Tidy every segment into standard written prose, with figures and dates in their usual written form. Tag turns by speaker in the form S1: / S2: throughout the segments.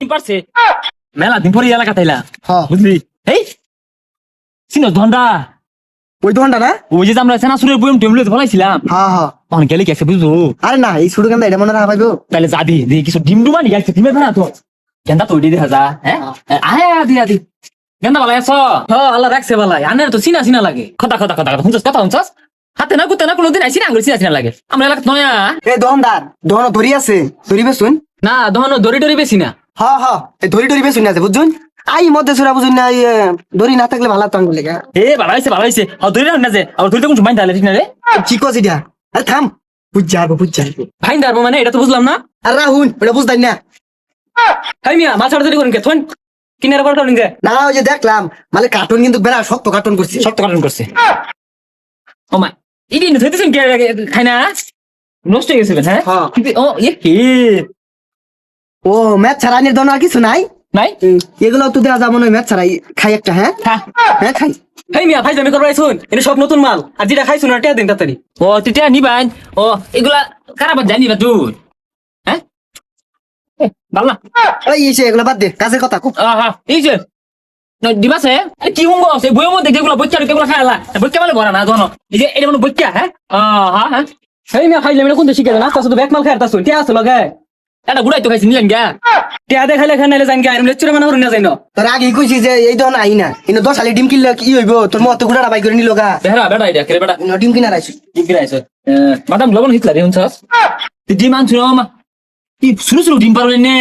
S1: পারছে মেলা দিন পরে এলাকা তাইলা
S2: হ্যাঁ
S1: বুঝলি এই চিনো ধন্ডা
S2: ওই দোকানটা না
S1: ওই যে আমরা সেনাসুরের বইম টেমলে ফলাইছিলাম
S2: হ্যাঁ হ্যাঁ
S1: অনেক গেলে গেছে বুঝছো
S2: আরে না এই ছোট গান্দা এটা মনে রাখা পাইবো
S1: তাহলে যা দি দি কিছু ডিম ডুমা নিয়ে গেছে ডিমের ভেড়া তো গেন্দা তৈরি দেখা যা হ্যাঁ আয় আদি আদি গেন্দা ভালো আছো
S3: হ্যাঁ আল্লাহ রাখছে বালাই আনের তো চিনা চিনা লাগে
S1: কথা কথা কথা কথা শুনছস কথা শুনছস হাতে না কুতে না কোনোদিন আইসি না আঙ্গুল চিনা লাগে আমরা এলাকা নয়া
S2: এই দোকানদার দোকান ধরি আছে ধরিবে শুন
S3: না দহনো দড়ি ডরি বেশি না
S2: হ্যাঁ হ্যাঁ এই ধরি ধরিবে শুন আছে বুঝুন আই মধ্যে সুরা বুঝুন না ধরি না থাকলে ভালো তো আঙ্গুল লেগা
S1: এ ভালো হইছে ধরে না যে আর ধরে কোন সময় তাহলে ঠিক না রে
S2: চিকো সিটা আরে থাম বুঝ যাবো
S3: ভাইন দাঁড়বো মানে এটা তো বুঝলাম না
S2: আর রাহুল ওটা বুঝতাই না
S3: হাই মিয়া মাছ অর্ডার করেন কে থন কিনারে বার করেন কে
S2: না ওই যে দেখলাম মানে কার্টুন কিন্তু বেড়া শক্ত কার্টুন করছি
S1: শক্ত কারণ করছে ও মা ইডি নে ধইতেছেন কে খাই না নষ্ট হয়ে গেছে হ্যাঁ
S2: হ্যাঁ।
S1: ও এ কি
S2: ও ম্যাচ ছাড়ানির দোকান আর কিছু নাই
S1: নাই
S2: এগুলো তো দেওয়া যাবো না ম্যাচ ছাড়াই খাই একটা হ্যাঁ
S1: খা
S2: হ্যাঁ খাই
S3: হাই মিয়া ভাই জামি করবাই শুন এটা সব নতুন মাল আর যেটা খাইছুন আর টিয়া দিন তাড়াতাড়ি
S1: ও তিতা নিবান ও এগুলা কারাবার জানি বা তুই হ্যাঁ ভালো না
S2: ওই এসে এগুলো বাদ দে কাজের কথা খুব
S1: আহা এই যে দিবাসে কি হুঙ্গো আছে বইয়ের মধ্যে যেগুলো বইচ্চা কেগুলো খাইলা বইচ্চা মানে ভরা না জানো এই যে এটা মানে বইচ্চা হ্যাঁ হ্যাঁ হ্যাঁ
S3: হাই মিয়া খাইলে মেরে কোন শিখে না তা শুধু ব্যাক মাল খাই তাছুন টিয়া আছে লগে
S1: এটা গুড়াই তো খাইছি নিলেন গা
S3: টিয়া দে খাইলে খাইলে জান গে আর লেকচার মানে হরুন না যাইনো
S2: তোর আগে কইছি যে এই দোকান আই না কিন্তু 10 সালে ডিম কিনলে কি হইব তোর মত গুড়া বাই করে নিল গা
S1: বেড়া বেড়া এটা কেরে বেড়া
S2: ডিম কিনা রাইছি
S1: ঠিক আছে মাদাম লবণ হিতলা রে হুনছাস তুই ডিম আনছ না মা কি শুরু শুরু ডিম পারবেন নে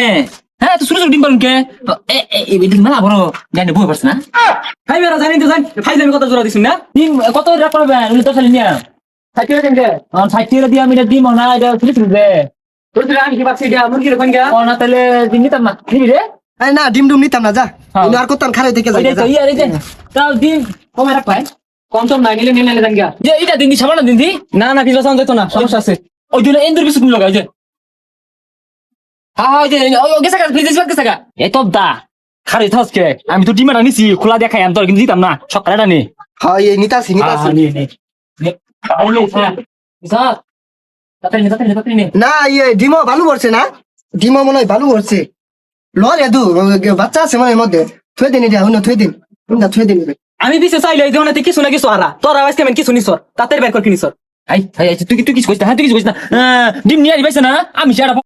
S1: হ্যাঁ তুই শুরু শুরু ডিম পারবেন কে এ এ এটা মেলা বড় জানি বই পারছ না
S3: হাই মিয়া জানি তো জান ভাই জামি কথা জোড়া দিছুন না
S1: ডিম কত রাখ পারবেন উনি তো খালি নিয়া
S3: থাকি দেন গে
S1: সাইকেল দিয়ে আমি এটা ডিম না এটা শুরু শুরু দে
S3: তোর দিলে আমি কি বাচ্চা এটা মুরগি রে কোন গে
S1: ও না তাহলে ডিম নিতাম না নিবি রে
S2: আরে না ডিম ডুম নিতাম না যা
S1: হ্যাঁ।
S2: আর করতাম খারাই থেকে যাই
S1: ওইটাই তো ইয়া রে যে তাও ডিম কমে রাখ পাই
S3: কম টম না নিলে নিলে জান গে
S1: যে এটা দিন দি সাবান দিন দি
S3: না না কিছু সাউন্ড যাইতো না সমস্যা আছে
S1: ওই জন্য এন্ডুর বিস্কুট লাগাই যে হ্যাঁ যে ওই গেছে গা ফ্রিজে গেছে গা এই তো দা খারে থাসকে আমি তো ডিমটা নিছি খোলা দেখাই আমি তো কিন্তু দিতাম না সকালে নি
S2: হ্যাঁ এই নিতাছি না ইয়ে ডিমও ভালো পড়ছে না ডিমও মনে হয় ভালো পড়ছে লরে দু বাচ্চা আছে মনে হয় মধ্যে থুয়ে দিন এটা হুন থুয়ে দিন কোনটা থুয়ে দিন
S3: আমি দিছে চাইলে এই ধরনের কিছু না কিছু হারা তোর আওয়াজ কেমন কিছু নিছর তাতে বের কর কিনিছর
S1: তুই কিছু কইস না হ্যাঁ তুই কিছু কইস না ডিম নিয়ে আসবে না আমি সেটা